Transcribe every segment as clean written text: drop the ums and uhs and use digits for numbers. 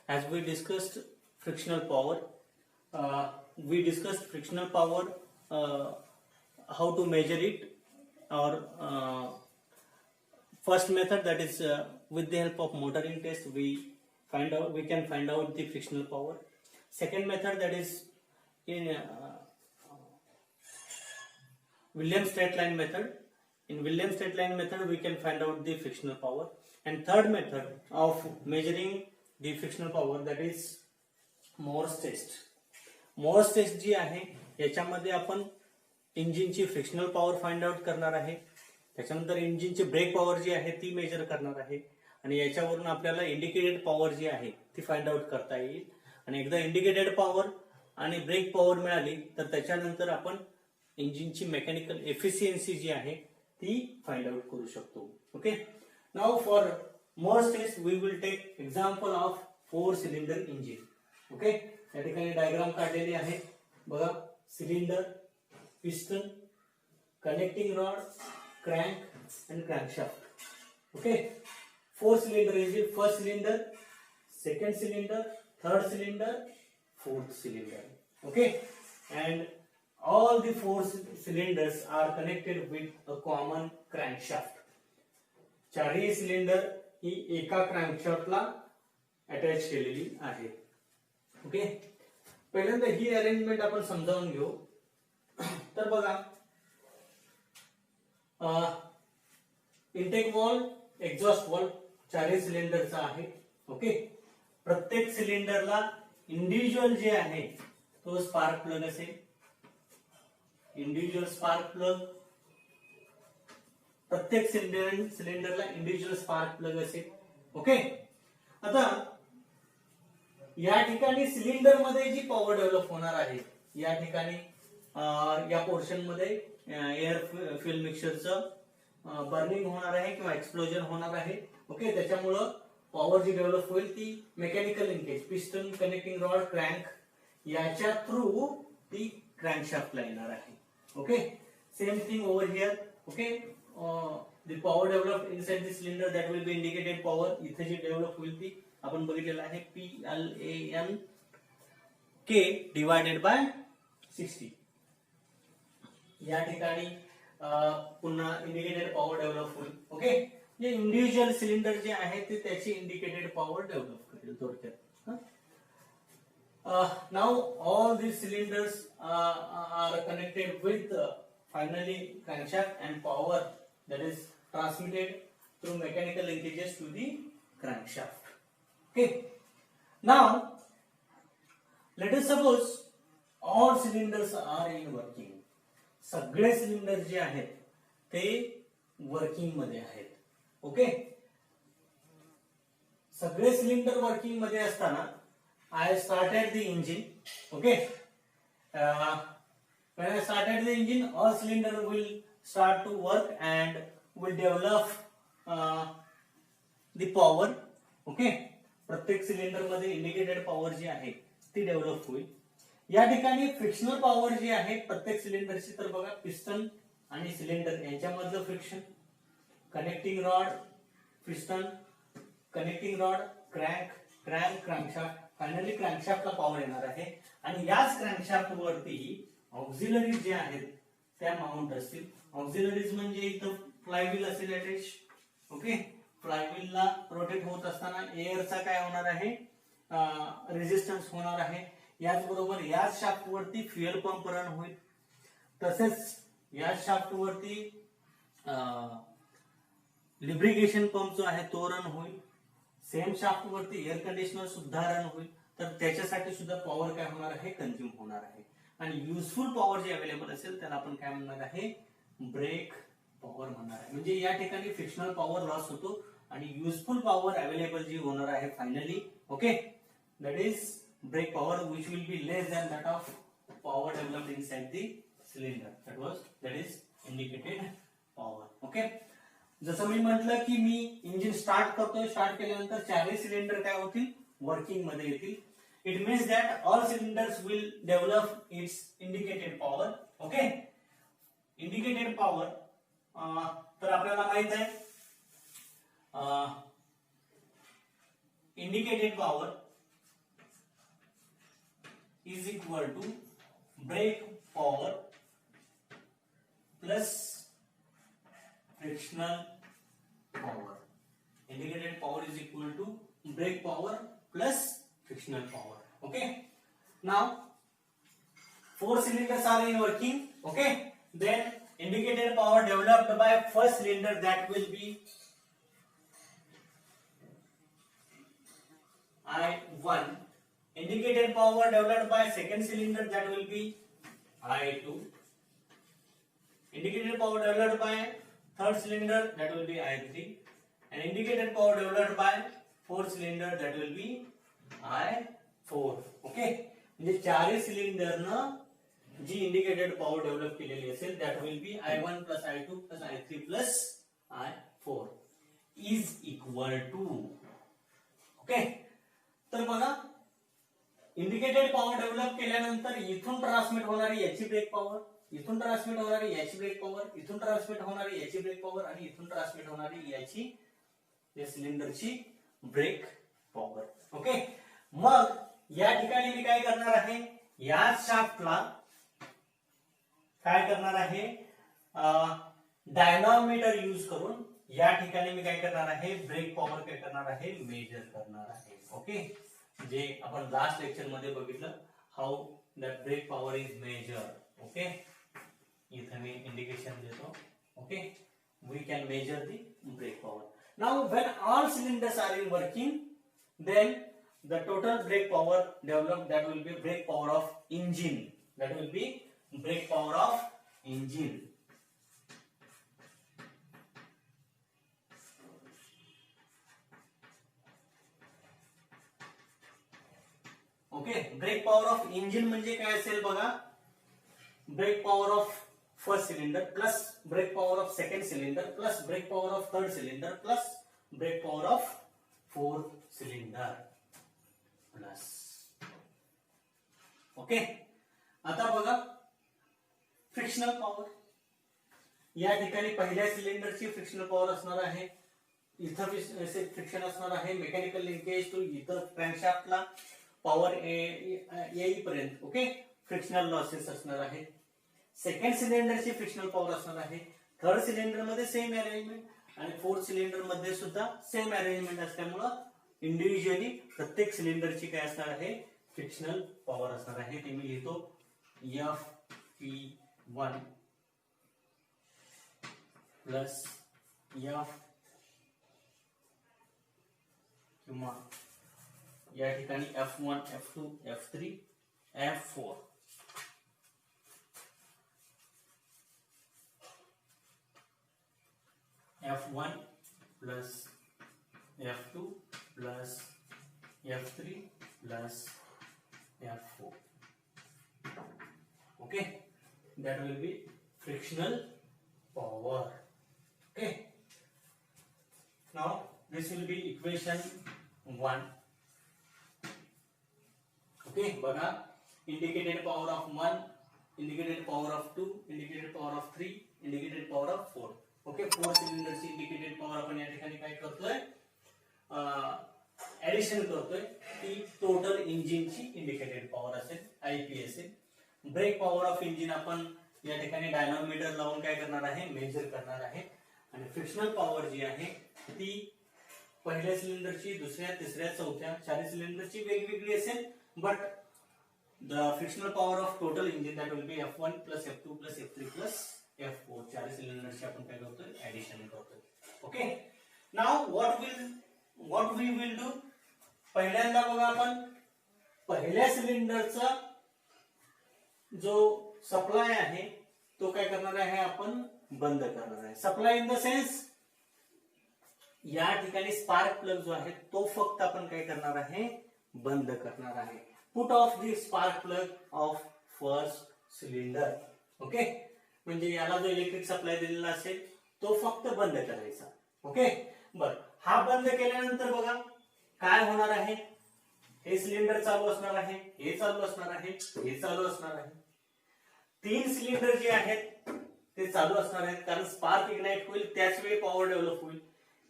As we discussed frictional power, we discussed frictional power, how to measure it, or first method, that is with the help of motoring test we can find out the frictional power. Second method, that is in Williams straight line method. In Williams straight line method we can find out the frictional power. And third method of measuring the frictional power, that is Morse test. Morse test जी आहे याच्यामध्ये आपण इंजिनची frictional power find out करणार आहे, त्याच्यानंतर इंजिनची break power जी आहे ती major करणार आहे आणि याच्यावरून आपल्याला इंडिकेटेड पॉवर जी आहे ती फाइंड आउट करता येईल. आणि एकदा इंडिकेटेड पॉवर आणि ब्रेक पॉवर मिळाली तर त्याच्यानंतर आपण इंजिनची मेकॅनिकल एफिशियन्सी जी आहे ती फाइंड आउट करू शकतो. Okay, now for Morse test we will take example of 4 cylinder engine. Okay, या ठिकाणी डायग्राम काढलेली आहे बघा. Cylinder, piston, connecting rod, crank आणि crankshaft. Okay, 4 cylinder engine, first cylinder, second cylinder, third cylinder, fourth cylinder. Okay, and all the 4 cylinders are connected with a common crankshaft. चारही cylinder ही एका क्रँकशाफ्टला attach केलेली आहे. Okay, पहिल्यांदा ही arrangement आपण समजावून घेऊ. तर बघा, इनटेक वॉल्व, एक्झॉस्ट वॉल्व चारही सिलेंडरचा आहे. ओके, प्रत्येक सिलेंडरला इंडिव्हिज्युअल जे आहे तो स्पार्क प्लग असेल. इंडिव्हिज्युअल स्पार्क प्लग, प्रत्येक सिलेंडरला इंडिव्हिज्युअल स्पार्क प्लग असेल. ओके, आता या ठिकाणी सिलेंडर मध्ये जी पॉवर डेव्हलप होणार आहे, या ठिकाणी या पोर्शन मध्ये एअर फ्युएल मिक्सचरचं बर्निंग होणार आहे किंवा एक्सप्लोजन होणार आहे. ओके, त्याच्यामुळं पॉवर जी डेव्हलप होईल ती mechanical linkage, piston, connecting rod, crank याच्या थ्रू ती क्रँकशाफ्टला येणार आहे. Okay, same thing over here. Okay, the power developed inside the cylinder, that will be indicated power. इथे जी डेव्हलप होईल ती आपण बघितलेलं आहे PLAN K डिवायडेड बाय 60. या ठिकाणी पुन्हा इंडिकेटेड पॉवर डेव्हलप होईल. ओके, जे इंडिव्हिज्युअल सिलेंडर जे आहे ते त्याची इंडिकेटेड पॉवर डेव्हलप करेल थोडक्यात. Now all these cylinders are connected with finally crankshaft, and power that is transmitted through mechanical linkages to the crankshaft. Okay, now let us suppose all cylinders are in working. सगळे cylinder जे आहेत ते working मध्ये आहेत. Okay, सगळे cylinder working मध्ये असताना I started the engine. Okay, when I started the engine, all cylinder will start to work and will develop the power. Okay, प्रत्येक सिलेंडर मध्ये इंडिकेटेड पॉवर जी आहे ती डेव्हलप होईल. या ठिकाणी फ्रिक्शनल पॉवर जी आहे प्रत्येक सिलेंडरची, तर बघा पिस्टन आणि सिलेंडर यांच्यामधलं friction, connecting rod, piston, connecting rod, crank, crankshaft, finally क्रँकशाफ्टला पॉवर येणार आहे. आणि याच क्रँकशाफ्ट वरती ऑक्झिलरीज जे आहेत त्या माउंट असतील. ऑक्झिलरीज म्हणजे इथं फ्लायव्हील असेल अटॅच. ओके, फ्लायव्हीलला रोटेट होत असताना एअरचा काय होणार आहे, रेजिस्टन्स होणार आहे. याचबरोबर याच शाफ्ट वरती फ्युएल पंप रन होईल. तसेच याच शाफ्ट वरती लिब्रिकेशन पंप जो आहे तो रन होईल. सेम शाफ्ट वरती एअर कंडिशनर सुद्धा रन होईल. तर त्याच्यासाठी सुद्धा पॉवर काय होणार आहे, कंझ्युम होणार आहे. आणि युजफुल पॉवर जे अवेलेबल असेल त्याला आपण काय म्हणणार आहे, ब्रेक पॉवर म्हणणार आहे. म्हणजे या ठिकाणी फ्रिक्शनल पॉवर लॉस होतो आणि युजफुल पॉवर अवेलेबल जी होणार आहे finally, okay, that is brake power, which will be less than that of power developed inside the cylinder. That is indicated power. Okay, जसं मी म्हटलं की मी इंजिन स्टार्ट करतोय, स्टार्ट केल्यानंतर चारही सिलेंडर काय होतील, वर्किंग मध्ये येतील. It means that all cylinders will develop its indicated power. Okay, indicated power तर आपल्याला माहित आहे indicated power is equal to brake power plus frictional power. Indicated power is equal to brake power plus frictional power. Okay. Now 4 cylinders are in working. Okay. Then indicated power developed by first cylinder, that will be I1. Indicated power developed by second cylinder, that will be I2. Indicated power developed by third cylinder, that will be I3. And indicated power developed by fourth cylinder, that will be I4. Okay. म्हणजे चारही cylinder ना जी indicated power develop केलेली असेल, that will be I1 plus I2 plus I3 plus I4 is equal to. Okay. तर बघा, indicated power develop केल्यानंतर इथून transmit होणारी याची ब्रेक पॉवर, इथून ट्रान्समिट होणारी याची ब्रेक पॉवर, इथून ट्रान्समिट होणारी याची ब्रेक पॉवर आणि इथून ट्रान्समिट होणारी याची या सिलेंडरची ब्रेक पॉवर. ओके. मग या ठिकाणी मी काय करणार आहे, या शाफ्टला काय करणार आहे, डायनॉमीटर यूज करून या ठिकाणी मी काय करणार आहे, ब्रेक पॉवर काय करणार आहे, मेजर करणार आहे. ओके. जे आपण लास्ट लेक्चर मध्ये बघितलं, how that brake power is measure. Okay. इथे मी इंडिकेशन देतो. Okay. We can measure the brake power. Now when all cylinders are in working, then the total brake power developed, that will be brake power of engine, that will be brake power of engine. Okay. Brake power of engine म्हणजे काय असेल बघा, brake power of first cylinder plus brake power of second cylinder plus brake power of third cylinder plus brake power of fourth cylinder plus. Okay. आता बघा, frictional power. या ठिकाणी पहिल्या सिलेंडरची फ्रिक्शनल पॉवर असणार आहे, इथं फ्रिक्शन असणार आहे, मेकॅनिकल लिंकेज टू इथं क्रॅन्कशाफ्टला पॉवर येईपर्यंत. ओके. फ्रिक्शनल लॉसेस असणार आहे. सेकंड सिलेंडरची फ्रिक्शनल पॉवर असणार आहे. थर्ड सिलेंडर मध्ये सेम अरेंजमेंट आणि फोर्थ सिलेंडर मध्ये सुद्धा सेम अरेंजमेंट असल्यामुळं इंडिव्हिज्युअली प्रत्येक सिलेंडरची काय असणार आहे, फ्रिक्शनल पॉवर असणार आहे. ते मी लिहितो FP1 प्लस F किंवा या ठिकाणी F1 F2 F3 F4. F1 plus F2 plus F3 plus F4. Okay, that will be frictional power. Okay, now this will be equation 1. Okay, बघा, indicated power of 1, indicated power of 2, indicated power of 3, indicated power of 4. Okay. 4 सिलेंडरची indicated power आपण या ठिकाणी काय करतोय, addition करतोय. ती total इंजिनची indicated power असेल, आयपी असेल. ब्रेक पॉवर ऑफ इंजिन आपण या ठिकाणी डायनॉमीटर लावून काय करणार आहे, मेजर करणार आहे. आणि फ्रिक्शनल पॉवर जी आहे ती पहिल्या सिलेंडरची, दुसऱ्या, तिसऱ्या, चौथ्या, चारही सिलेंडरची वेगवेगळी असेल. But the frictional power of total engine, that will be F1 plus F2 plus F3 plus F4. चार सिलेंडरची आपण काय करतोय, ऍडिशन करतोय. Okay. Now what we will do, पहिल्यांदा बघा, आपण पहिल्या सिलेंडरचा जो सप्लाय आहे तो काय करणार आहे, आपण बंद करणार आहे. सप्लाय इन द सेन्स, या ठिकाणी स्पार्क प्लग जो आहे तो फक्त आपण काय करणार आहे, बंद करणार आहे. Put off the spark plug of first cylinder. Okay. म्हणजे याला जो इलेक्ट्रिक सप्लाय दिलेला असेल तो फक्त बंद करायचा. ओके. बर, हा बंद केल्यानंतर बघा काय होणार आहे, हे सिलेंडर चालू असणार आहे, हे चालू असणार आहे, हे चालू असणार आहे. 3 सिलेंडर जे आहेत ते चालू असणार आहेत, कारण स्पार्क इग्नाइट होईल, त्याच वेळी पॉवर डेव्हलप होईल.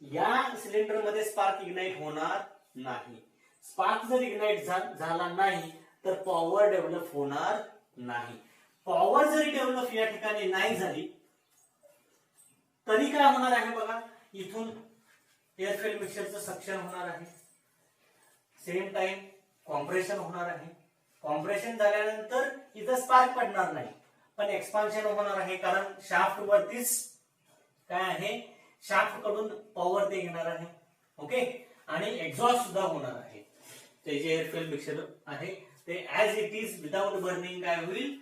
या सिलेंडर मध्ये स्पार्क इग्नाइट होणार नाही. स्पार्क जर इग्नाइट झाला नाही तर तर पॉवर डेव्हलप होणार नाही. पॉवर जरी डेव्हलप या ठिकाणी नाही झाली तरी काय होणार आहे बघा, इथून एअर फिल्ड मिक्सचरचं सक्शन होणार आहे, सेम टाइम कॉम्प्रेशन होणार आहे. कॉम्प्रेशन झाल्यानंतर इथं स्पार्क पडणार नाही पण एक्सपान्शन होणार आहे, कारण शाफ्ट वरतीच काय आहे, शाफ्ट कडून पॉवर ते घेणार आहे. ओके, आणि एक्झॉस्ट सुद्धा होणार आहे. ते जे एअर फिल्ड मिक्सचर आहे ते as it is without burning काय होईल,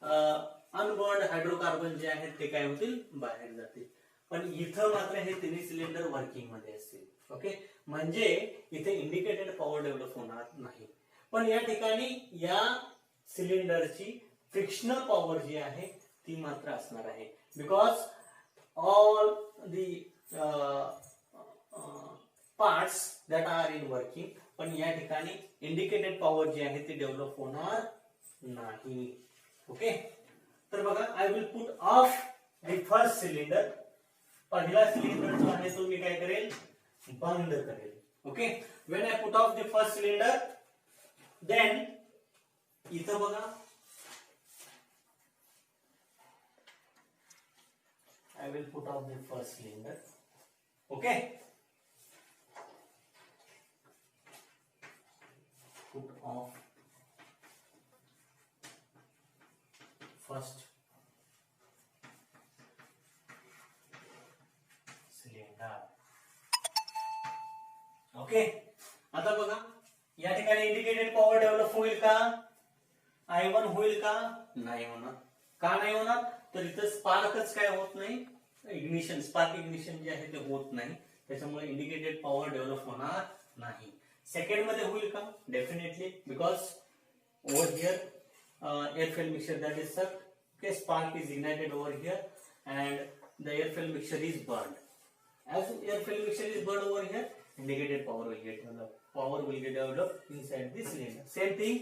अनबर्न्ड हायड्रोकार्बन जे आहेत ते काय होतील, बाहेर जातील. पण इथं मात्र हे तिन्ही सिलेंडर वर्किंग मध्ये असतील. ओके, म्हणजे इथे इंडिकेटेड पॉवर डेव्हलप होणार नाही. पण या ठिकाणी या सिलेंडरची फ्रिक्शनल पॉवर जी आहे ती मात्र असणार आहे, because all the parts that R in working. पण या ठिकाणी इंडिकेटेड पॉवर जी आहे ती डेव्हलप होणार नाही. ओके, तर बघा, I will put off the first cylinder. पहिला सिलेंडर जो आहे तो मी काय करेल, बंद करेल. Okay, when I put off the first cylinder, then इथं बघा I will put off the first cylinder. Okay, put off first cylinder. Okay, आता बघा या ठिकाणी इंडिकेटेड पॉवर डेव्हलप होईल का, I1 होईल का, नाही होणार. का नाही होणार, तर इथं स्पार्कच काय होत नाही, इग्निशन, स्पार्क इग्निशन जे आहे ते होत नाही, त्याच्यामुळे इंडिकेटेड पॉवर डेव्हलप होणार नाही. सेकंड मध्ये होईल का, definitely, because over here air field mixture that is sucked. Okay, spark is ignited over here and the air filled mixture is burned. As air filled mixture is burned over here, indicated power will get developed. Power will get developed inside this cylinder. Same thing,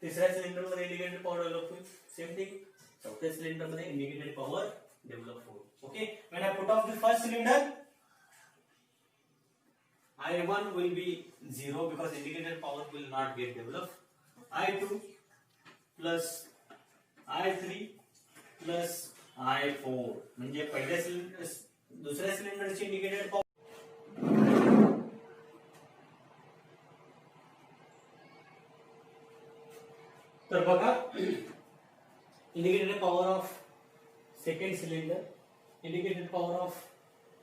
तिसऱ्या cylinder मध्ये indicated power develop होईल. Same thing चौथ्या cylinder मध्ये indicated power develop होईल. Okay, when I put off the first cylinder, I1 will be 0 because indicated power will not get developed. I2 plus I3 plus I4 म्हणजे पहिल्या cylinder दुसऱ्या सिलेंडरची indicated power. तर बघा, indicated power of second cylinder, indicated power of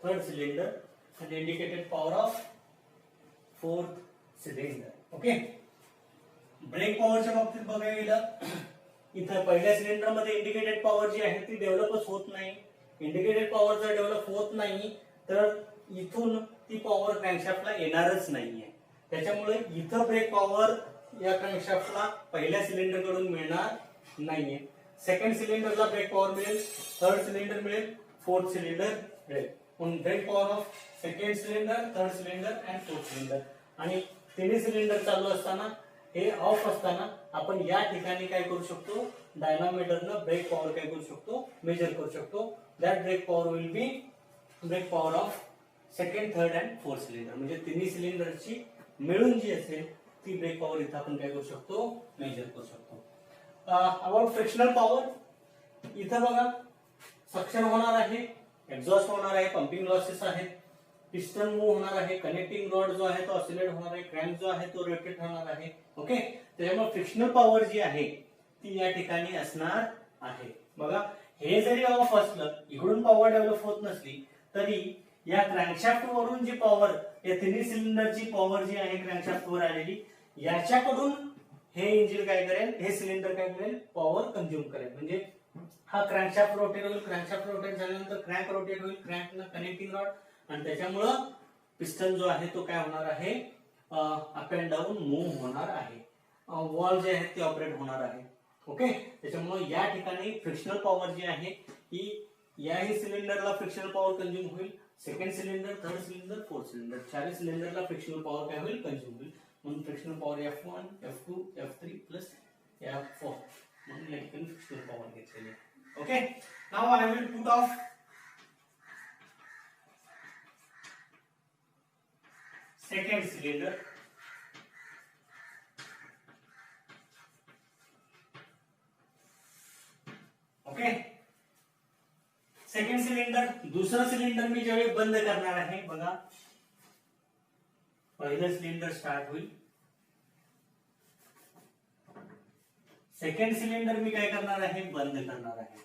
third cylinder and indicated power of fourth cylinder. Okay, brake पॉवरच्या बाबतीत बघायला गेलं, इथं पहिल्या सिलेंडर मध्ये इंडिकेटेड पॉवर जी आहे ती डेव्हलपच होत नाही. इंडिकेटेड पॉवर जर डेव्हलप होत नाही तर इथून ती पॉवर क्रॅन्कशाफ्टला येणारच नाहीये. त्याच्यामुळे इथं ब्रेक पॉवर या क्रॅन्कशाफ्टला पहिल्या सिलेंडर कडून मिळणार नाहीये. सेकंड सिलेंडरला ब्रेक पॉवर मिळेल, थर्ड सिलेंडर मिळेल, फोर्थ सिलेंडर मिळेल. पण brake power of second cylinder, third cylinder and fourth cylinder आणि तिन्ही सिलेंडर चालू असताना, हे ऑफ असताना आपण या ठिकाणी काय करू शकतो, डायनामीटरनं ब्रेक पॉवर काय करू शकतो, मेजर करू शकतो. That brake power will be brake power of second, third and fourth cylinder. म्हणजे तिन्ही सिलेंडरची मिळून जी असेल ती ब्रेक पॉवर इथं आपण काय करू शकतो, मेजर करू शकतो. अबाउट फ्रिक्शनल पॉवर, इथं बघा सक्शन होणार आहे, एक्झॉस्ट होणार आहे, पंपिंग लॉसेस आहेत, पिस्टन मूव्ह होणार आहे, कनेक्टिंग रॉड जो आहे तो ऑसिलेट होणार आहे, क्रॅन्क जो आहे तो रोटेट होणार आहे. ओके, त्याच्यामुळे फ्रिक्शनल पॉवर जी आहे ती या ठिकाणी असणार आहे. बघा, हे जरी ऑफ असलं, इकडून पॉवर डेव्हलप होत नसली तरी या क्रॅन्कशाफ्ट वरून जी पॉवर, या तिन्ही सिलेंडरची पॉवर जी आहे क्रॅन्कशाफ्ट वर आलेली, याच्याकडून हे इंजिन काय करेल, हे सिलेंडर काय करेल, पॉवर कंझ्युम करेल. म्हणजे हा क्रॅन्कशाफ्ट रोटेट होईल, क्रॅन्कशाफ्ट रोटेट झाल्यानंतर क्रॅन्क रोटेट होईल, क्रॅन्कला कनेक्टिंग रॉड, आणि त्याच्यामुळं पिस्टन जो आहे तो काय होणार आहे, अप अँड डाऊन मूव्ह होणार आहे, वॉल जे आहेत ते ऑपरेट होणार आहे. ओके, त्याच्यामुळे या ठिकाणी फ्रिक्शनल पॉवर जी आहे ही याही सिलेंडरला फ्रिक्शनल पॉवर कंझ्युम होईल, second cylinder, third cylinder, fourth cylinder, चारही सिलेंडरला फ्रिक्शनल पॉवर काय होईल, कंझ्युम होईल. म्हणून frictional power F1, F2, F3 plus F4 म्हणून या ठिकाणी फ्रिक्शनल पॉवर घेतलेली आहे. Okay, now I will put of second cylinder. Second cylinder, दुसरं सिलेंडर मी ज्यावेळी बंद करणार आहे बघा, पहिलं सिलेंडर स्टार्ट होईल, सेकंड सिलेंडर मी काय करणार आहे, बंद करणार आहे.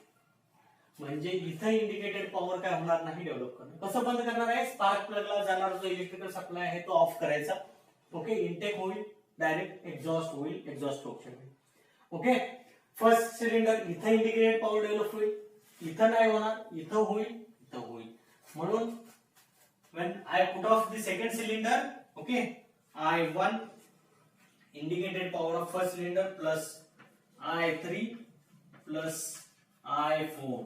म्हणजे इथं इंडिकेटेड पॉवर काय होणार नाही, डेव्हलप करणार. कसं बंद करणार आहे, स्पार्क प्लगला जाणारा जो इलेक्ट्रिकल सप्लाय आहे तो ऑफ करायचा. ओके, इनटेक होईल, डायरेक्ट एक्झॉस्ट होईल, एक्झॉस्ट ऑप्शन होईल. ओके, फर्स्ट सिलेंडर इथं इंडिकेटेड पॉवर डेव्हलप होईल, इथं नाही होणार, इथं होईल, इथं होईल. म्हणून when I put off the second cylinder, okay, I1 indicated power of first cylinder plus I3 plus I4.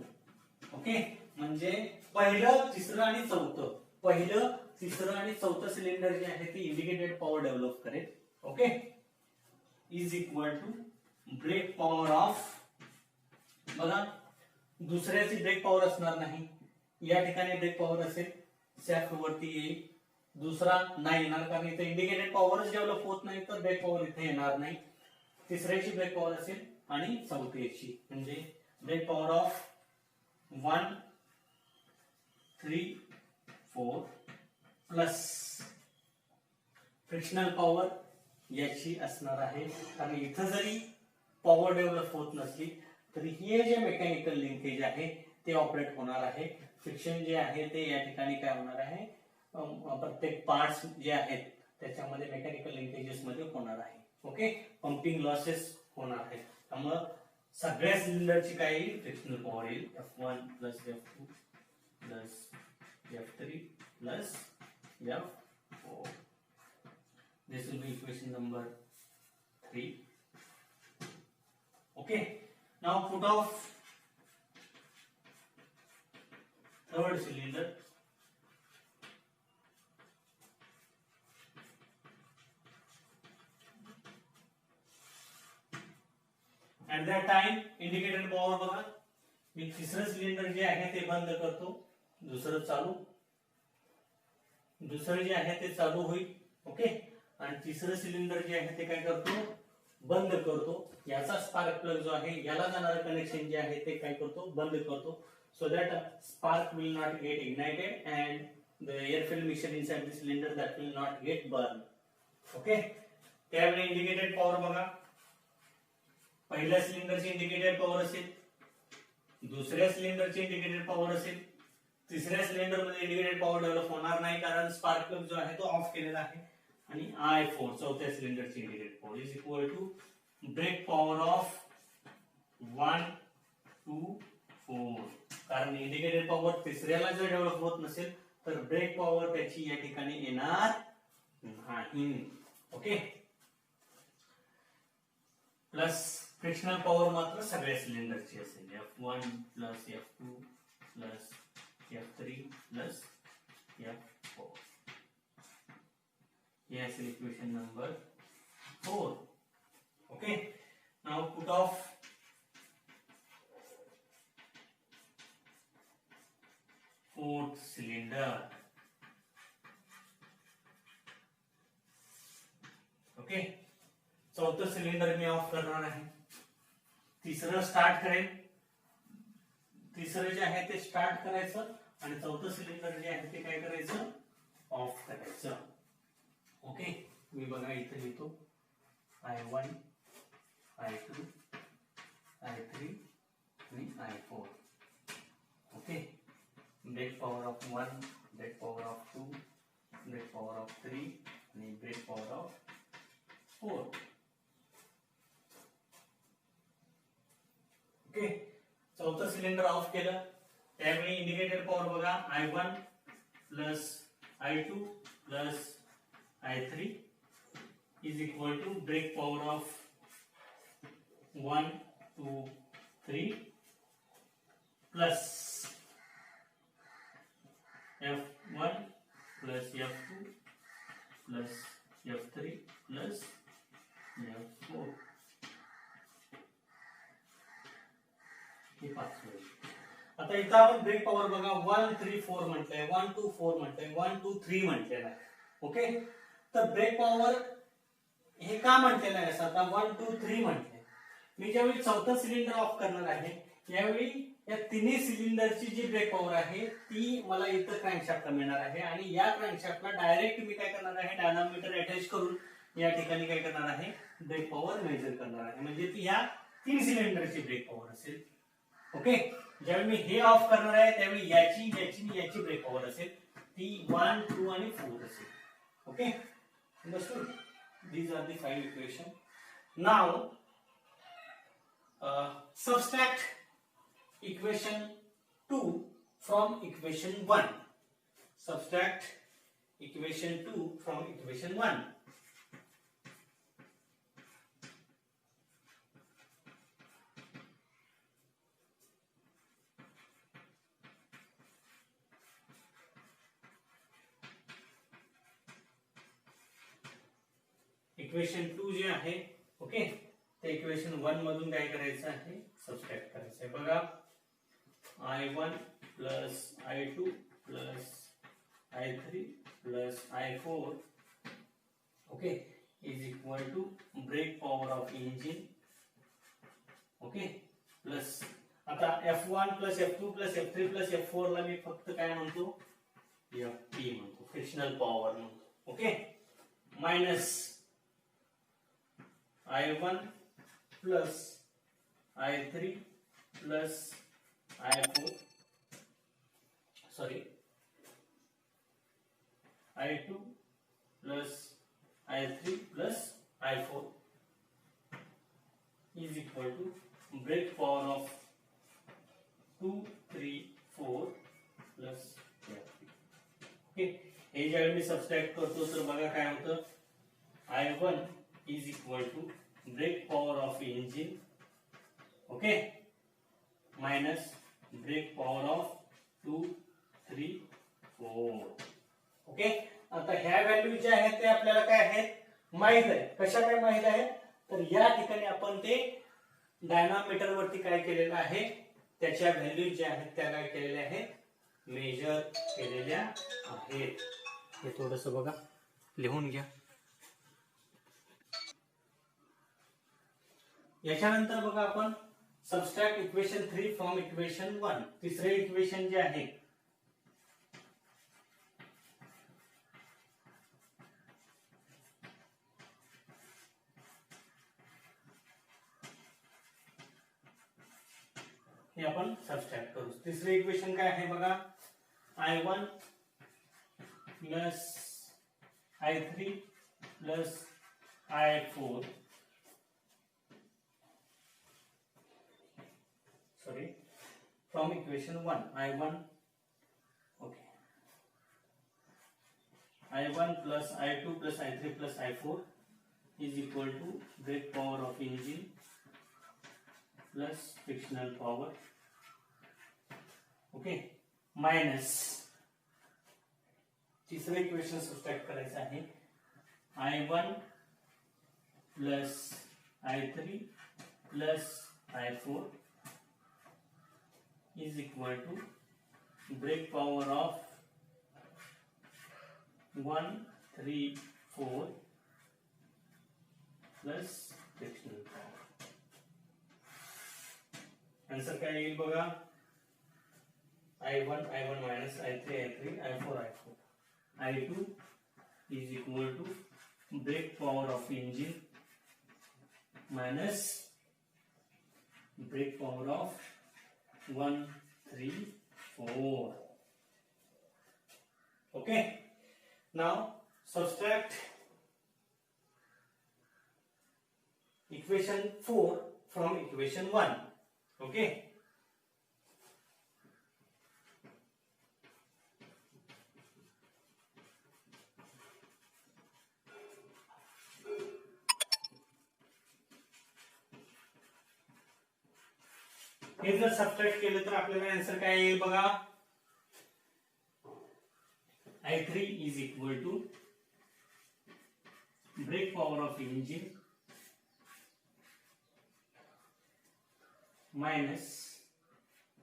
Okay, म्हणजे पहिलं, तिसरं आणि चौथं, पहिलं, तिसरं आणि चौथं सिलेंडर जे आहे ते इंडिकेटेड पॉवर डेव्हलप करेल. Okay, is equal to brake power of, बघा दुसऱ्याची ब्रेक पॉवर असणार नाही, या ठिकाणी ब्रेक पॉवर असेल, सॅफ्ट वरती येईल, दुसरा नाही येणार कारण इथे इंडिकेटेड पॉवरच डेव्हलप होत नाही तर ब्रेक पॉवर इथे येणार नाही. तिसऱ्याची ब्रेक पॉवर असेल आणि चौथ्याची म्हणजे brake power of 1, 3, 4 plus frictional power याची असणार आहे. कारण इथं जरी पॉवर डेव्हलप होत नसली तरी हे जे मेकॅनिकल लिंकेज आहे ते ऑपरेट होणार आहे. फ्रिक्शन जे आहे ते या ठिकाणी काय होणार आहे, प्रत्येक पार्ट्स जे आहेत त्याच्यामध्ये मेकॅनिकल लिंकेजेस मध्ये होणार आहे. ओके, पंपिंग लॉसेस होणार आहे. त्यामुळे सगळ्या सिलेंडरची काय येईल, फ्रिक्शनल पॉवर येईल, F1 plus F2 plus F3 plus F4. This will be equation number 3. Okay, now put off third cylinder. At that time indicated power बघा, मी तिसरं सिलेंडर जे आहे ते बंद करतो, दुसरं चालू, दुसरं जे आहे ते चालू होईल. ओके, आणि तिसरं सिलेंडर जे आहे ते काय करतो, बंद करतो. याचा स्पार्क प्लग जो आहे याला जाणारं कनेक्शन जे आहे ते काय करतो, बंद करतो. So that spark will not gate ignited and the air film mixture inside the cylinder that will not gate burn. Okay, त्यावेळी इंडिकेटेड पॉवर बघा, पहिल्या सिलेंडरची इंडिकेटेड पॉवर असेल, दुसऱ्या सिलेंडरची इंडिकेटेड पॉवर असेल, तिसऱ्या सिलेंडर मध्ये इंडिकेटेड पॉवर डेव्हलप होणार नाही कारण स्पार्क प्लग जो आहे तो ऑफ केलेला आहे. आणि I4 चौथ्या सिलेंडरची indicated power is equal to brake power of 1, 2, 4. कारण इंडिकेटेड पॉवर तिसऱ्याला जर डेव्हलप होत नसेल तर ब्रेक पॉवर त्याची या ठिकाणी येणार नाही. ओके, प्लस फ्रिक्शनल पॉवर मात्र सगळ्या सिलेंडरची असेल, F1 plus F2 plus F3 plus F4. हे असेल equation number 4. Okay, now put off fourth cylinder. Okay, चौथं सिलेंडर मी ऑफ करणार आहे, तिसरं स्टार्ट करेल, तिसरं जे आहे ते स्टार्ट करायचं आणि चौथं सिलेंडर जे आहे ते काय करायचं, ऑफ करायचं. ओके, मी बघा इथे लिहितो I1, I2, I3 आणि I4. Okay, brake power of 1, brake power of 2, brake power of 3 आणि ब्रेक पॉवर ऑफ 4. ओके, चौथं सिलेंडर ऑफ केलं त्यावेळी इंडिकेटेड पॉवर बघा, I1 plus I2 plus I3 is equal to break power of 1, 2, 3 plus F1 plus F2 plus F3 plus F4. हे पाच होईल. आता इथं आपण ब्रेक पॉवर बघा 1, 3, 4 म्हटलंय, 1, 2, 4 म्हटलंय, 1, 2, 3 म्हटलेलं आहे. ओके, तर ब्रेक पॉवर हे का म्हटलेलं आहे असं, आता 1, 2, 3 म्हटलंय. मी ज्यावेळी चौथं सिलेंडर ऑफ करणार आहे यावेळी या तिन्ही सिलेंडरची जी ब्रेक पॉवर आहे ती मला इथं क्रँकशाफ्टला मिळणार आहे आणि या क्रँकशाफ्टला डायरेक्ट मी काय करणार आहे, डायनामोमीटर अटॅच करून या ठिकाणी काय करणार आहे, ब्रेक पॉवर मेजर करणार आहे. म्हणजे ती ह्या 3 सिलेंडरची ब्रेक पॉवर असेल. ओके, ज्यावेळी मी हे ऑफ करणार आहे त्यावेळी याची याची याची ब्रेक पॉवर असेल ती 1, 2 आणि 4 असेल. Okay, understood. These are the 5 equations. Now subtract equation 2 from equation 1. Subtract equation 2 from equation 1. Equation 2 जे आहे, ओके, ते इक्वेशन 1 मधून काय करायचं आहे, सबट्रॅक्ट करायचं आहे. बघा, I1 plus I2 plus I3 plus I4, okay, is equal to brake power of engine. Okay, plus आता F1 plus F2 plus F3 plus F4 ला मी फक्त काय म्हणतो, FP म्हणतो, फ्रिक्शनल पॉवर म्हणतो. Okay, minus I1 plus I3 plus I4, sorry I2 plus I3 plus I4 is equal to break power of 2, 3, 4 plus FP. Okay, हे ज्यावेळी मी subtract करतो तर बघा काय होतं, I1 is equal to brake power of engine, okay, minus brake power of 2, 3, 4. Okay, आता ह्या value ज्या आहेत ते आपल्याला काय आहेत, माहित आहे. कशा काय माहित आहे, तर या ठिकाणी आपण ते डायनामीटर वरती काय केलेलं आहे, त्याच्या व्हॅल्यू ज्या आहेत त्या काय केलेल्या आहेत, मेजर केलेल्या आहेत. हे थोडस बघा, लिहून घ्या. याच्यानंतर बघा आपण सबट्रॅक्ट इक्वेशन 3 फ्रॉम इक्वेशन 1. तिसरे इक्वेशन जे आहे, हे आपण सबट्रॅक्ट करू. तिसरे इक्वेशन काय आहे बघा, I1 plus I3 plus I4, sorry, from equation 1, I1, okay, I1 plus I2 plus I3 plus I4 is equal to brake power of engine plus frictional power, okay, minus तीसरे equation subtract करायचं आहे, I1 plus I3 plus I4 is equal to brake power of 1, 3, 4 plus frictional power. Answer काय येईल बघा, I1 minus I3 I4 I2 is equal to brake power of engine minus brake power of 1, 3, 4. Okay, now subtract equation 4 from equation 1. Okay, हे जर subtract केलं तर आपल्याला answer काय येईल बघा, I3 is equal to brake power of engine minus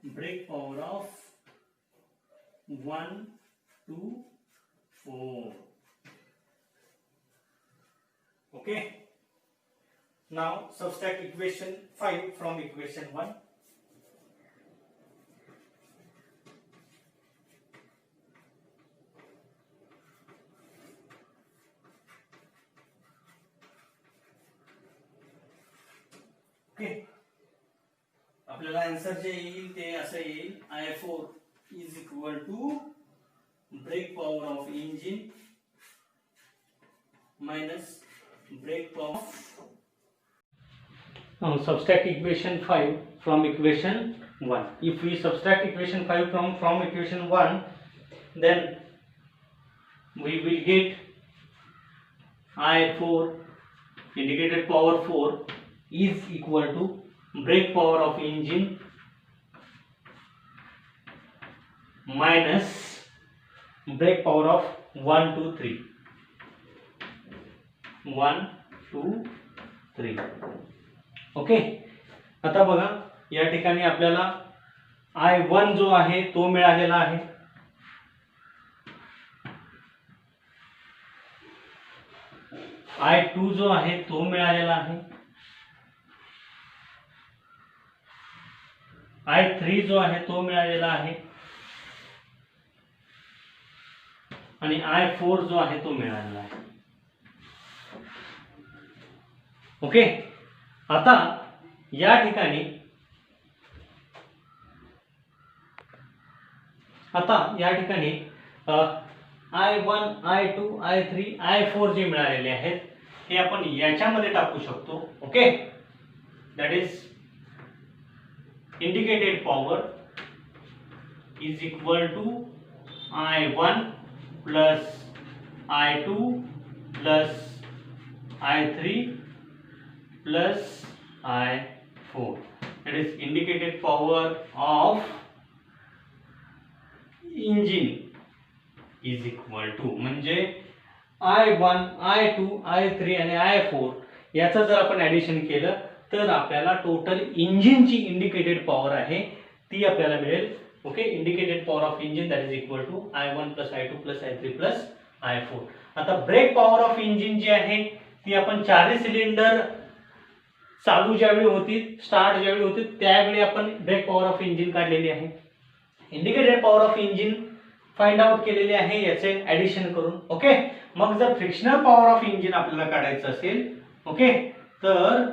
brake power of 1, 2, 4. Okay, now subtract equation 5 from equation 1. Okay, आपल्याला answer जे येईल ते असं येईल, I4 is equal to brake power of engine minus brake power. Now subtract equation 5 from equation 1. If we subtract equation 5 from equation 1, then we will get I4 indicated power 4 is equal to brake power of engine minus brake power of 1 2 3. 1 2 3. Okay, आता बघा या ठिकाणी आपल्याला I1 जो आहे तो मिळालेला आहे, I2 जो आहे तो मिळालेला आहे, I3 जो आहे तो मिळालेला आहे आणि I4 जो आहे तो मिळालेला आहे. ओके, आता या ठिकाणी I1 I2 I3 I4 जे मिळालेले आहेत हे आपण याच्यामध्ये टाकू शकतो. Okay, that is indicated power is equal to I1 plus I2 plus I3 plus I4. That is indicated power of engine is equal to, म्हणजे I1 I2 I3 आणि I4 याचं जर आपण ऍडिशन केलं तर आपल्याला टोटल इंजिनची इंडिकेटेड पॉवर आहे ती आपल्याला मिळेल. Okay, indicated power of engine that is equal to I1 plus I2 plus I3 plus I4. आता ब्रेक पॉवर ऑफ इंजिन जी आहे ती आपण चारही सिलेंडर चालू ज्यावेळी होती, स्टार्ट ज्यावेळी होती त्यावेळी आपण ब्रेक पॉवर ऑफ इंजिन काढलेली आहे. Indicated power of engine find out केलेली आहे याचे ऍडिशन करून. ओके, मग जर फ्रिक्शनल पॉवर ऑफ इंजिन आपल्याला काढायचं असेल, ओके, तर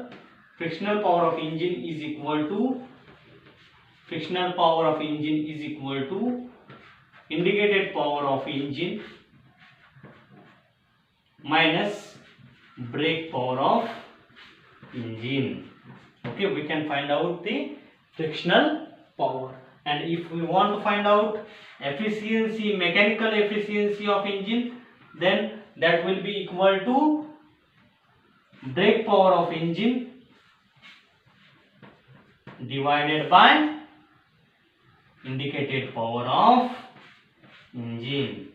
frictional power of engine is equal to indicated power of engine minus brake power of engine. Okay, we can find out the frictional power, and if we want to find out efficiency, mechanical efficiency of engine, then that will be equal to brake power of engine divided by indicated power of engine.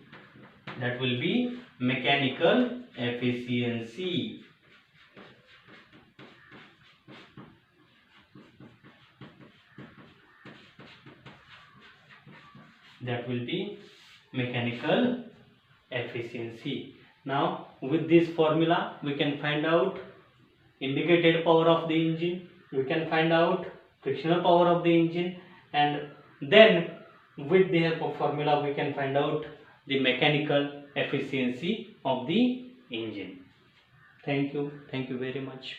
That will be mechanical efficiency. That will be mechanical efficiency. Now with this formula we can find out indicated power of the engine, we can find out frictional power of the engine, and then with the help of formula we can find out the mechanical efficiency of the engine. Thank you very much.